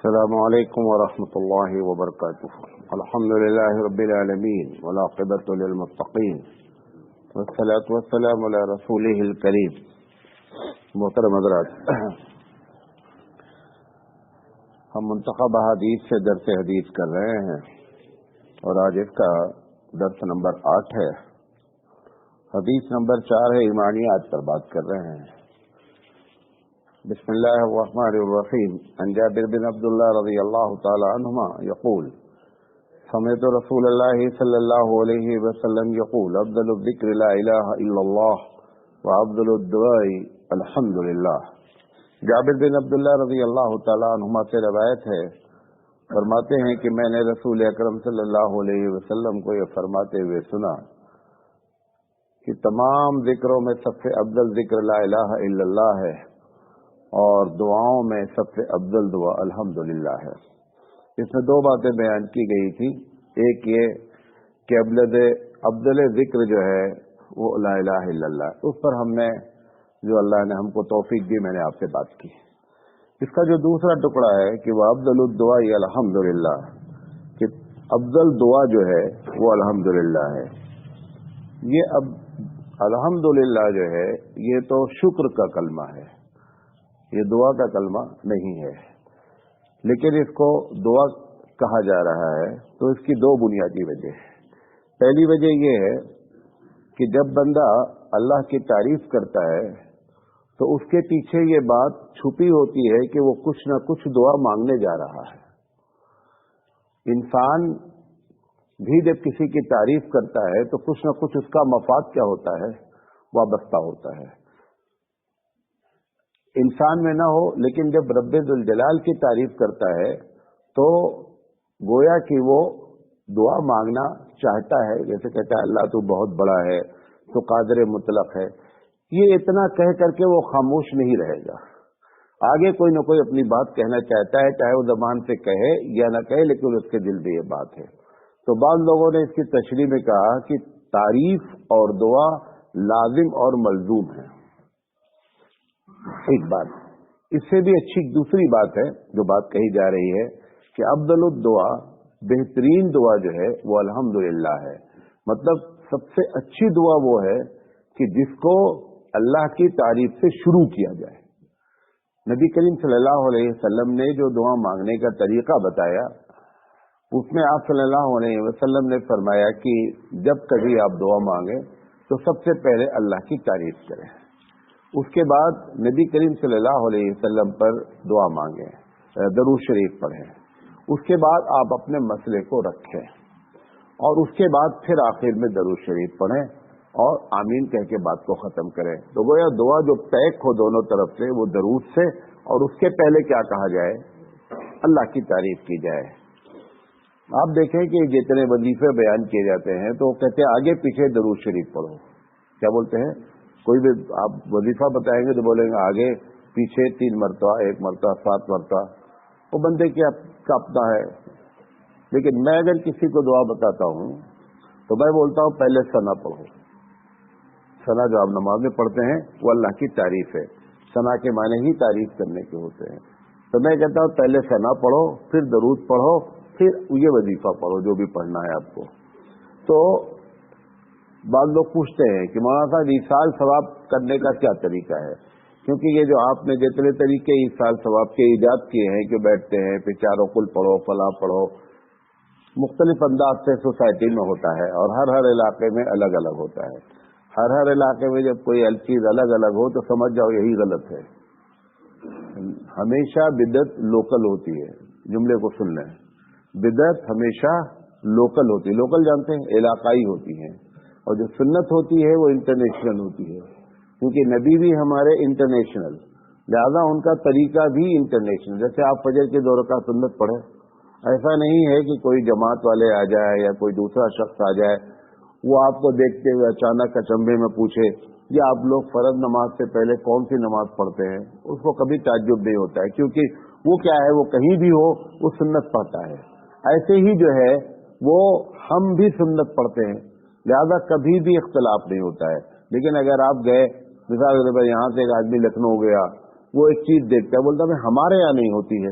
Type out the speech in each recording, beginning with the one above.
السلام علیکم ورحمۃ اللہ وبرکاتہ۔ الحمد للہ رب العالمین والعاقبۃ للمتقین والصلاۃ والسلام علی رسولہ الکریم۔ محترم حضرات، ہم منتخب احادیث سے درس حدیث کر رہے ہیں اور آج اس کا درس نمبر 8 ہے۔ حدیث نمبر 4 ہے، ایمانیات پر بات کر رہے ہیں۔ بسم اللہ الرحمن الرحیم۔ عن جابر بن عبد اللہ رضی اللہ تعالی عنہما یقول سمعت رسول اللہ صلی اللہ علیہ وسلم یقول افضل الذکر لا الہ الا اللہ وافضل الدعاء الحمد للہ۔ جابر بن عبد اللہ رضی اللہ تعالی عنہما سے روایت ہے، فرماتے ہیں کہ میں نے رسول اکرم صلی اللہ علیہ وسلم کو یہ فرماتے ہوئے سنا کہ تمام ذکروں میں سب سے افضل ذکر لا الہ الا اللہ ہے اور دعاؤں میں سب سے افضل دعا الحمدللہ ہے۔ اس میں دو باتیں بیان کی گئی تھی، ایک یہ کہ افضل ذکر جو ہے وہ لا الہ الا اللہ، اس پر ہم نے جو اللہ نے ہم کو توفیق دی، میں نے آپ سے بات کی۔ اس کا جو دوسرا ٹکڑا ہے کہ وہ افضل الدعاء الحمدللہ، کہ افضل دعا جو ہے وہ الحمدللہ ہے۔ یہ اب الحمدللہ جو ہے یہ تو شکر کا کلمہ ہے، یہ دعا کا کلمہ نہیں ہے، لیکن اس کو دعا کہا جا رہا ہے تو اس کی دو بنیادی وجہ ہے۔ پہلی وجہ یہ ہے کہ جب بندہ اللہ کی تعریف کرتا ہے تو اس کے پیچھے یہ بات چھپی ہوتی ہے کہ وہ کچھ نہ کچھ دعا مانگنے جا رہا ہے۔ انسان بھی جب کسی کی تعریف کرتا ہے تو کچھ نہ کچھ اس کا مفاد کیا ہوتا ہے، وابستہ ہوتا ہے۔ انسان میں نہ ہو، لیکن جب رب ذوالجلال کی تعریف کرتا ہے تو گویا کہ وہ دعا مانگنا چاہتا ہے، جیسے کہتا ہے اللہ تو بہت بڑا ہے، تو قادر مطلق ہے۔ یہ اتنا کہہ کر کے وہ خاموش نہیں رہے گا، آگے کوئی نہ کوئی اپنی بات کہنا چاہتا ہے، چاہے وہ زبان سے کہے یا نہ کہے، لیکن اس کے دل میں یہ بات ہے۔ تو بعض لوگوں نے اس کی تشریح میں کہا کہ تعریف اور دعا لازم اور ملزوم ہے۔ ایک بات، اس سے بھی اچھی دوسری بات ہے جو بات کہی جا رہی ہے کہ افضل الدعا، بہترین دعا جو ہے وہ الحمدللہ ہے۔ مطلب سب سے اچھی دعا وہ ہے کہ جس کو اللہ کی تعریف سے شروع کیا جائے۔ نبی کریم صلی اللہ علیہ وسلم نے جو دعا مانگنے کا طریقہ بتایا، اس میں آپ صلی اللہ علیہ وسلم نے فرمایا کہ جب کبھی آپ دعا مانگیں تو سب سے پہلے اللہ کی تعریف کریں، اس کے بعد نبی کریم صلی اللہ علیہ وسلم پر دعا مانگیں، درود شریف پڑھیں، اس کے بعد آپ اپنے مسئلے کو رکھیں اور اس کے بعد پھر آخر میں درود شریف پڑھیں اور آمین کہہ کے بات کو ختم کریں۔ تو گویا دعا جو پیک ہو دونوں طرف سے، وہ درود سے، اور اس کے پہلے کیا کہا جائے، اللہ کی تعریف کی جائے۔ آپ دیکھیں کہ جتنے وظیفے بیان کیے جاتے ہیں تو وہ کہتے ہیں آگے پیچھے درود شریف پڑھو، کیا بولتے ہیں؟ کوئی بھی آپ وظیفہ بتائیں گے تو بولیں گے آگے پیچھے 3 مرتبہ، 1 مرتبہ، 7 مرتبہ، وہ بندے کا اپنا ہے۔ لیکن میں اگر کسی کو دعا بتاتا ہوں تو میں بولتا ہوں پہلے ثنا پڑھو۔ ثنا جو آپ نماز میں پڑھتے ہیں وہ اللہ کی تعریف ہے، ثنا کے معنی ہی تعریف کرنے کے ہوتے ہیں۔ تو میں کہتا ہوں پہلے ثنا پڑھو، پھر درود پڑھو، پھر یہ وظیفہ پڑھو جو بھی پڑھنا ہے آپ کو۔ تو بعض لوگ پوچھتے ہیں کہ مولانا صاحب ایصال ثواب کرنے کا کیا طریقہ ہے؟ کیونکہ یہ جو آپ نے جتنے طریقے ایصال ثواب کے ایجاد کیے ہیں کہ بیٹھتے ہیں پھر چاروں کل پڑھو، فلاں پڑھو، مختلف انداز سے سوسائٹی میں ہوتا ہے اور ہر علاقے میں الگ الگ ہوتا ہے۔ ہر علاقے میں جب کوئی چیز الگ الگ ہو تو سمجھ جاؤ یہی غلط ہے۔ ہمیشہ بدعت لوکل ہوتی ہے، جملے کو سن لیں، بدعت ہمیشہ لوکل ہوتی ہے، لوکل جانتے ہیں علاقائی ہوتی ہیں، اور جو سنت ہوتی ہے وہ انٹرنیشنل ہوتی ہے، کیونکہ نبی بھی ہمارے انٹرنیشنل، لہذا ان کا طریقہ بھی انٹرنیشنل۔ جیسے آپ فجر کے 2 رکعت سنت پڑھیں، ایسا نہیں ہے کہ کوئی جماعت والے آ جائے یا کوئی دوسرا شخص آ جائے، وہ آپ کو دیکھتے ہوئے اچانک اچنبھے میں پوچھے یہ آپ لوگ فرض نماز سے پہلے کون سی نماز پڑھتے ہیں، اس کو کبھی تعجب نہیں ہوتا ہے، کیونکہ وہ کیا ہے، وہ کہیں بھی ہو وہ سنت پڑھتا ہے۔ ایسے ہی جو ہے وہ ہم بھی سنت پڑھتے ہیں، لہذا کبھی بھی اختلاف نہیں ہوتا ہے۔ لیکن اگر آپ گئے، مثال یہاں سے ایک آدمی لکھنؤ گیا، وہ ایک چیز دیکھتا ہے، بولتا ہے ہمارے یہاں نہیں ہوتی ہے،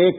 1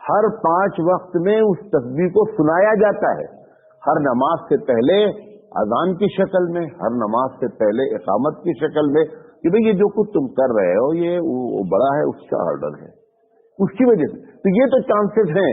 ہر 5 وقت میں اس تسبیح کو سنایا جاتا ہے، ہر نماز سے پہلے اذان کی شکل میں، ہر نماز سے پہلے اقامت کی شکل میں، کہ بھئی یہ جو کچھ تم کر رہے ہو یہ وہ بڑا ہے، اس کا آرڈر ہے، اس کی وجہ سے۔ تو یہ تو چانسز ہیں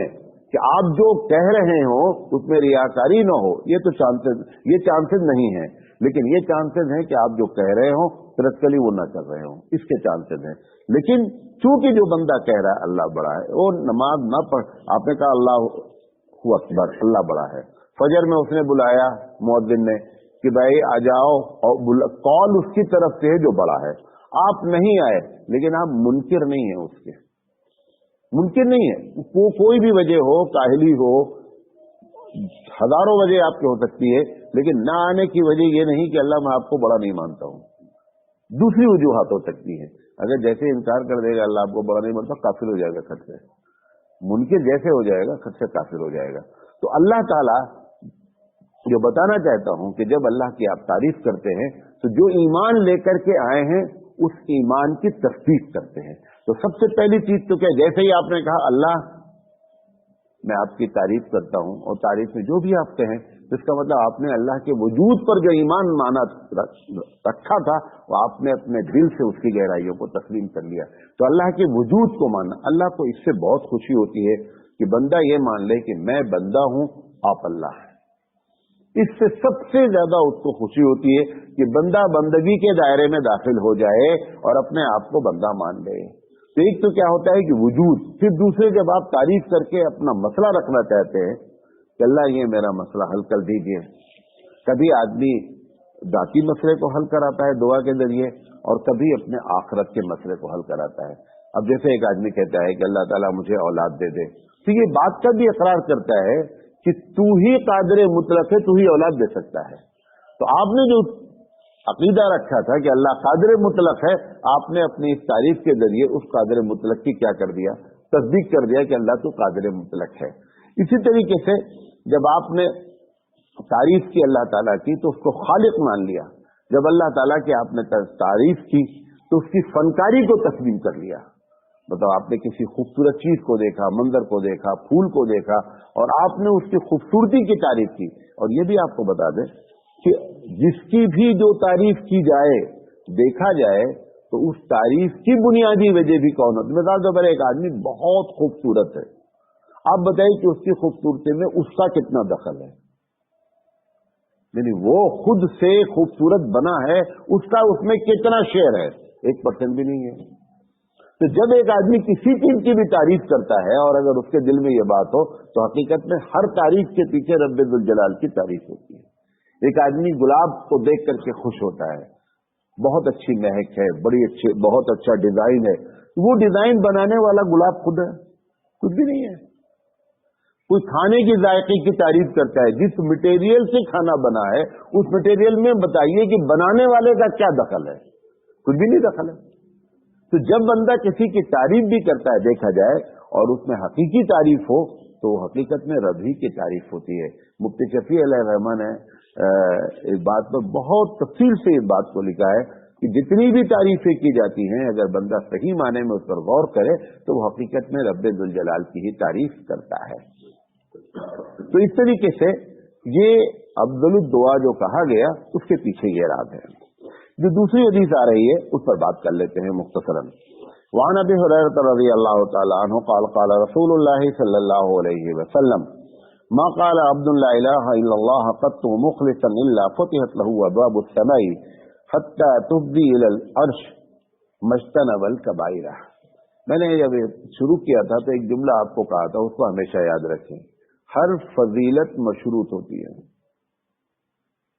کہ آپ جو کہہ رہے ہو اس میں ریاکاری نہ ہو، یہ تو چانسز نہیں ہیں، لیکن یہ چانسز ہیں کہ آپ جو کہہ رہے ہو پریکٹیکلی وہ نہ کر رہے ہو، اس کے چانسز ہیں۔ لیکن چونکہ جو بندہ کہہ رہا ہے اللہ بڑا ہے، وہ نماز نہ پڑھ، آپ نے کہا اللہ اکبر، اللہ بڑا ہے، فجر میں اس نے بلایا مؤذن نے کہ بھائی آ جاؤ، اور کال اس کی طرف سے ہے جو بڑا ہے، آپ نہیں آئے، لیکن آپ منکر نہیں ہیں، اس کے ممکن نہیں ہے، کوئی بھی وجہ ہو، کاہلی ہو، ہزاروں وجہ آپ کی ہو سکتی ہے، لیکن نہ آنے کی وجہ یہ نہیں کہ اللہ میں آپ کو بڑا نہیں مانتا ہوں۔ دوسری وجوہات ہو سکتی ہیں، اگر جیسے انکار کر دے گا اللہ آپ کو بڑا نہیں مانتا، کافر ہو جائے گا خط سے، منکر جیسے ہو جائے گا خط سے کافر ہو جائے گا۔ تو اللہ تعالیٰ جو بتانا چاہتا ہوں کہ جب اللہ کی آپ تعریف کرتے ہیں تو جو ایمان لے کر کے آئے ہیں اس ایمان کی تصدیق کرتے ہیں۔ تو سب سے پہلی چیز تو کیا، جیسے ہی آپ نے کہا اللہ میں آپ کی تعریف کرتا ہوں، اور تعریف میں جو بھی آپ کہیں، تو اس کا مطلب آپ نے اللہ کے وجود پر جو ایمان مانا رکھا تھا وہ آپ نے اپنے دل سے اس کی گہرائیوں کو تسلیم کر لیا۔ تو اللہ کے وجود کو ماننا، اللہ کو اس سے بہت خوشی ہوتی ہے کہ بندہ یہ مان لے کہ میں بندہ ہوں، آپ اللہ ہیں۔ اس سے سب سے زیادہ اس کو خوشی ہوتی ہے کہ بندہ بندگی کے دائرے میں داخل ہو جائے اور اپنے آپ کو بندہ مان لے۔ تو ایک تو کیا ہوتا ہے کہ وجود، پھر دوسرے جب آپ تعریف کر کے اپنا مسئلہ رکھنا چاہتے ہیں کہ اللہ یہ میرا مسئلہ حل کر دیجئے۔ کبھی آدمی ذاتی مسئلے کو حل کراتا ہے دعا کے ذریعے، اور کبھی اپنے آخرت کے مسئلے کو حل کراتا ہے۔ اب جیسے ایک آدمی کہتا ہے کہ اللہ تعالیٰ مجھے اولاد دے دے، تو یہ بات کا بھی اقرار کرتا ہے کہ تو ہی قادر مطلق ہے، تو ہی اولاد دے سکتا ہے۔ تو آپ نے جو عقیدہ رکھا تھا کہ اللہ قادر مطلق ہے، آپ نے اپنی اس تعریف کے ذریعے اس قادر مطلق کی کیا کر دیا، تصدیق کر دیا کہ اللہ تو قادر مطلق ہے۔ اسی طریقے سے جب آپ نے تعریف کی اللہ تعالیٰ کی تو اس کو خالق مان لیا۔ جب اللہ تعالیٰ کی آپ نے تعریف کی تو اس کی فنکاری کو تسلیم کر لیا۔ مطلب آپ نے کسی خوبصورت چیز کو دیکھا، منظر کو دیکھا، پھول کو دیکھا، اور آپ نے اس کی خوبصورتی کی تعریف کی۔ اور یہ بھی آپ کو بتا دیں کہ جس کی بھی جو تعریف کی جائے، دیکھا جائے، تو اس تعریف کی بنیادی وجہ بھی کون ہوتی ہے؟ مثال کے طور پر ایک آدمی بہت خوبصورت ہے، آپ بتائیے کہ اس کی خوبصورتی میں اس کا کتنا دخل ہے؟ یعنی وہ خود سے خوبصورت بنا ہے، اس کا اس میں کتنا شیئر ہے؟ 1% بھی نہیں ہے۔ تو جب ایک آدمی کسی چیز کی بھی تعریف کرتا ہے اور اگر اس کے دل میں یہ بات ہو تو حقیقت میں ہر تعریف کے پیچھے رب ذوالجلال کی تعریف ہوتی ہے۔ ایک آدمی گلاب کو دیکھ کر کے خوش ہوتا ہے، بہت اچھی مہک ہے، بڑی اچھی، بہت اچھا ڈیزائن ہے، وہ ڈیزائن بنانے والا گلاب خود ہے؟ کچھ بھی نہیں ہے۔ کوئی کھانے کی ذائقے کی تعریف کرتا ہے، جس مٹیریل سے کھانا بنا ہے اس مٹیریل میں بتائیے کہ بنانے والے کا کیا دخل ہے؟ کچھ بھی نہیں دخل ہے۔ تو جب بندہ کسی کی تعریف بھی کرتا ہے دیکھا جائے اور اس میں حقیقی تعریف ہو تو حقیقت میں رب ہی کی تعریف ہوتی ہے۔ مفتی شفیع علیہ الرحمٰن نے اس بات پر بہت تفصیل سے اس بات کو لکھا ہے کہ جتنی بھی تعریفیں کی جاتی ہیں اگر بندہ صحیح معنی میں اس پر غور کرے تو وہ حقیقت میں رب ذوالجلال کی ہی تعریف کرتا ہے۔ تو اس طریقے سے یہ افضل الدعا جو کہا گیا اس کے پیچھے یہ راز ہے۔ جو دوسری حدیث آ رہی ہے اس پر بات کر لیتے ہیں مختصراً۔ وعن ابی ہریرہ رضی اللہ تعالی عنہ قال قال رسول اللہ صلی اللہ علیہ وسلم ما قال عبد لا الہ الا اللہ قط مخلصا الا فتحت له ابواب السماء حتى تفضي الى العرش ما اجتنب الكبائر۔ میں نے جب شروع کیا تھا تو ایک جملہ آپ کو کہا تھا، اس کو ہمیشہ یاد رکھیں، ہر فضیلت مشروط ہوتی ہے۔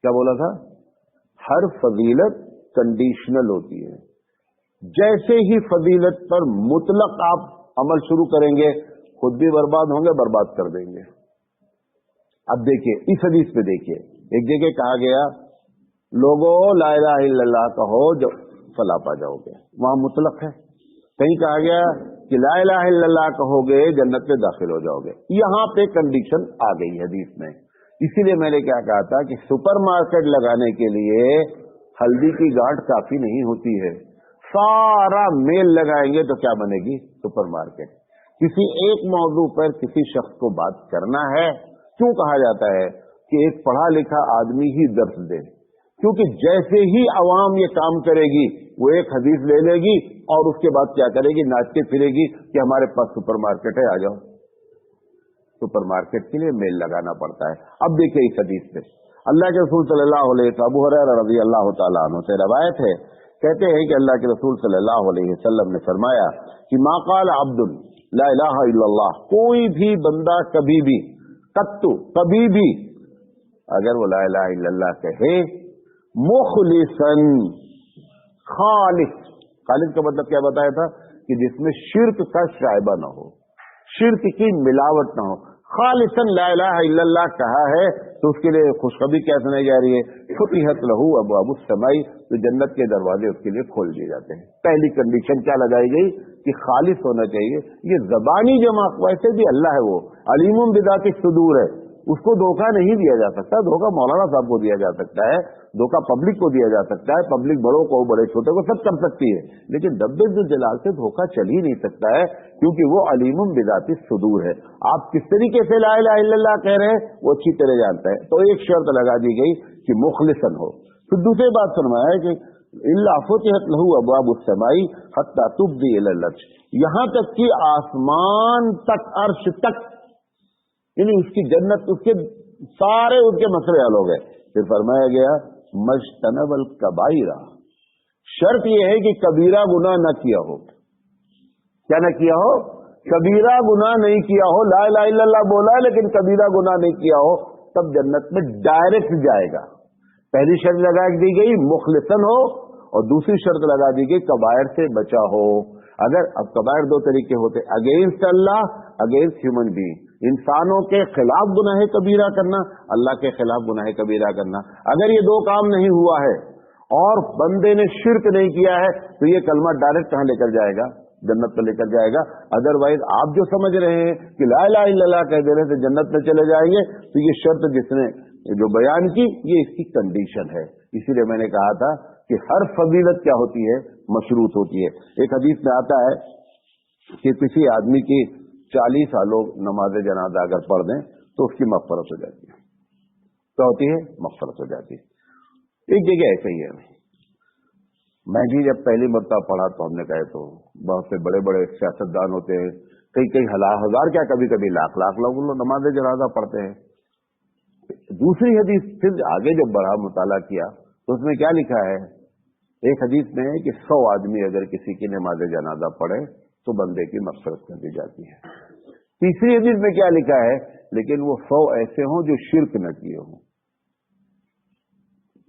کیا بولا تھا؟ ہر فضیلت کنڈیشنل ہوتی ہے۔ جیسے ہی فضیلت پر مطلق آپ عمل شروع کریں گے خود بھی برباد ہوں گے، برباد کر دیں گے۔ اب دیکھیے اس حدیث پہ دیکھیے، ایک جگہ کہا گیا لوگوں لا الہ الا اللہ کہو جو فلاح پا جاؤ گے، وہاں مطلق ہے۔ کہیں کہا گیا کہ لا الہ الا اللہ کہو گے جنت میں داخل ہو جاؤ گے، یہاں پہ کنڈیشن آ گئی حدیث میں۔ اسی لیے میں نے کیا کہا تھا کہ سپر مارکیٹ لگانے کے لیے ہلدی کی گانٹھ کافی نہیں ہوتی ہے، سارا میل لگائیں گے تو کیا بنے گی؟ Super market. کسی ایک موضوع پر کسی شخص کو بات کرنا ہے، کیوں کہا جاتا ہے کہ ایک پڑھا لکھا آدمی ہی درس دے؟ کیونکہ جیسے ہی عوام یہ کام کرے گی وہ ایک حدیث لے لے گی اور اس کے بعد کیا کرے گی، ناچتے پھرے گی کہ ہمارے پاس سپر مارکیٹ ہے، آ جاؤ۔ سپر مارکیٹ کے لیے میل لگانا پڑتا ہے۔ اب دیکھیں اس حدیث سے اللہ کے رسول صلی اللہ علیہ وسلم، ابو ہریرہ رضی اللہ تعالیٰ عنہ سے روایت ہے، کہتے ہیں کہ اللہ کے رسول صلی اللہ علیہ وسلم نے فرمایا کہ ما قال عبد لا الہ الا اللہ، کوئی بھی بندہ کبھی بھی، کبھی بھی اگر وہ لا الہ الا اللہ کہے، مخلصاً، خالص کا مطلب کیا بتایا تھا کہ جس میں شرک کا شائبہ نہ ہو، شرک کی ملاوٹ نہ ہو، خالصاً لا الہ الا اللہ کہا ہے تو اس کے لیے خوشخبری کیا سنائی جا رہی ہے، فتحت لہ ابواب السماء، تو جنت کے دروازے اس کے لیے کھول دیے جاتے ہیں۔ پہلی کنڈیشن کیا لگائی گئی کہ خالص ہونا چاہیے۔ یہ زبانی جمع، ویسے بھی اللہ ہے وہ علیم بذات الصدور ہے، اس کو دھوکہ نہیں دیا جا سکتا، دھوکہ مولانا صاحب کو دیا جا سکتا ہے، دھوکہ پبلک کو دیا جا سکتا ہے، پبلک بڑوں کو، بڑے چھوٹے کو سب کر سکتی ہے، لیکن رب ذوالجلال سے دھوکہ چل ہی نہیں سکتا ہے، کیونکہ وہ علیم بذات الصدور ہے۔ آپ کس طریقے سے لا الہ الا اللہ کہہ رہے ہیں وہ اچھی طرح جانتا ہے۔ تو ایک شرط لگا دی گئی کہ مخلصاً ہو۔ پھر دوسری بات فرمایا ہے کہ الا فتحت لہ ابواب السماء حتی تفضی الی العرش، یہاں تک کہ آسمان تک، عرش تک، یعنی اس کی جنت، اس کے سارے ان کے مسئلے حل ہو گئے۔ پھر فرمایا گیا مجتنب الکبائر، شرط یہ ہے کہ کبیرہ گناہ نہ کیا ہو۔ کیا نہ کیا ہو؟ کبیرہ گناہ نہیں کیا ہو، لا الہ الا اللہ بولا ہے لیکن کبیرہ گناہ نہیں کیا ہو، تب جنت میں ڈائریکٹ جائے گا۔ پہلی شرط لگا دی گئی مخلصاً ہو، اور دوسری شرط لگا دی گئی کبائر سے بچا ہو۔ اگر اب کبائر دو طریقے ہوتے، اگینسٹ اللہ، اگینسٹ ہیومن بینگ، انسانوں کے خلاف گناہ کبیرہ کرنا، اللہ کے خلاف گناہ کبیرہ کرنا۔ اگر یہ دو کام نہیں ہوا ہے اور بندے نے شرک نہیں کیا ہے تو یہ کلمہ ڈائریکٹ کہاں لے کر جائے گا؟ جنت میں لے کر جائے گا۔ ادروائز آپ جو سمجھ رہے ہیں کہ لا الہ الا اللہ کہہ دینے سے جنت میں چلے جائیں گے، تو یہ شرط جس نے جو بیان کی یہ اس کی کنڈیشن ہے۔ اسی لیے میں نے کہا تھا کہ ہر فضیلت کیا ہوتی ہے؟ مشروط ہوتی ہے۔ ایک حدیث میں آتا ہے کہ کسی آدمی کی 40 سالوں نماز جنازہ اگر پڑھ دیں تو اس کی مغفرت ہو جاتی ہے۔ کیا ہوتی ہے؟ مغفرت ہو جاتی ہے۔ ایک جگہ ایسا ہی ہے، میں بھی جب پہلی مرتبہ پڑھا تو ہم نے کہے تو بہت سے بڑے بڑے سیاستدان ہوتے ہیں، کئی ہزار کیا کبھی کبھی لاکھ لوگ نماز جنازہ پڑھتے ہیں۔ دوسری حدیث پھر آگے جب بڑھا مطالعہ کیا تو اس میں کیا لکھا ہے؟ ایک حدیث میں ہے کہ 100 آدمی اگر کسی کی نماز جنازہ پڑھے تو بندے کی مغفرت کر دی جاتی ہے۔ تیسری حدیث میں کیا لکھا ہے؟ لیکن وہ 100 ایسے ہوں جو شرک نہ کیے ہوں۔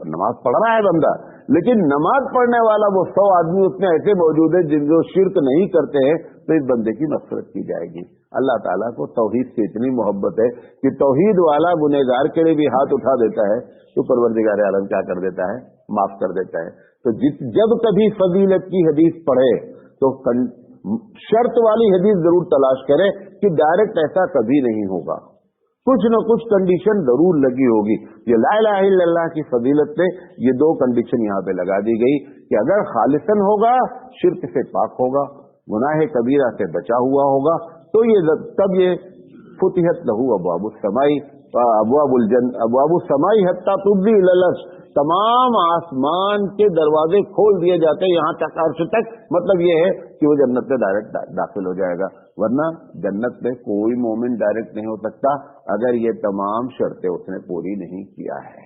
نماز پڑھ رہا ہے بندہ، لیکن نماز پڑھنے والا وہ 100 آدمی اس میں ایسے موجود ہیں جن جو شرک نہیں کرتے ہیں، تو اس بندے کی مغفرت کی جائے گی۔ اللہ تعالیٰ کو توحید سے اتنی محبت ہے کہ توحید والا گنہگار کے لیے بھی ہاتھ اٹھا دیتا ہے تو پروردگار عالم کیا کر دیتا ہے؟ معاف کر دیتا ہے۔ تو جب کبھی فضیلت کی حدیث پڑھے تو شرط والی حدیث ضرور تلاش کرے کہ ڈائریکٹ ایسا کبھی نہیں ہوگا، کچھ نہ کچھ کنڈیشن ضرور لگی ہوگی۔ یہ لا الہ الا اللہ کی فضیلت سے یہ دو کنڈیشن یہاں پہ لگا دی گئی کہ اگر خالصاً ہوگا، شرک سے پاک ہوگا، گناہ کبیرہ سے بچا ہوا ہوگا، تو یہ تب یہ فتحت لہ ابواب السماء ابواب السماء حتی تفضی الی العرش، تمام آسمان کے دروازے کھول دیے جاتے ہیں یہاں تک، عرش تک۔ مطلب یہ ہے کہ وہ جنت میں ڈائریکٹ داخل ہو جائے گا، ورنہ جنت میں کوئی مومن ڈائریکٹ نہیں ہو سکتا اگر یہ تمام شرطیں اس نے پوری نہیں کیا ہے۔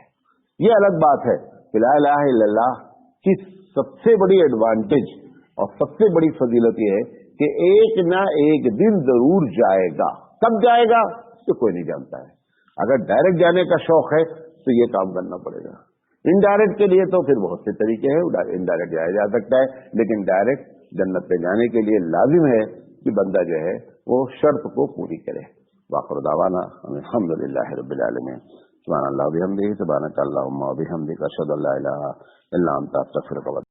یہ الگ بات ہے کہ لا الہ الا اللہ کی سب سے بڑی ایڈوانٹیج اور سب سے بڑی فضیلت یہ ہے کہ ایک نہ ایک دن ضرور جائے گا۔ کب جائے گا تو کوئی نہیں جانتا ہے۔ اگر ڈائریکٹ جانے کا شوق ہے تو یہ کام کرنا پڑے گا۔ انڈائریکٹ کے لیے تو پھر بہت سے طریقے ہیں، انڈائریکٹ جایا جا سکتا ہے، لیکن ڈائریکٹ جنت پہ جانے کے لیے لازم ہے کہ بندہ جو ہے وہ شرط کو پوری کرے۔ وآخر دعوانا الحمدللہ رب العالمین، سبحان اللہ وبحمدہ، سبحانک اللہم وبحمدک، اشہد ان لا الہ الا انت، استغفرک۔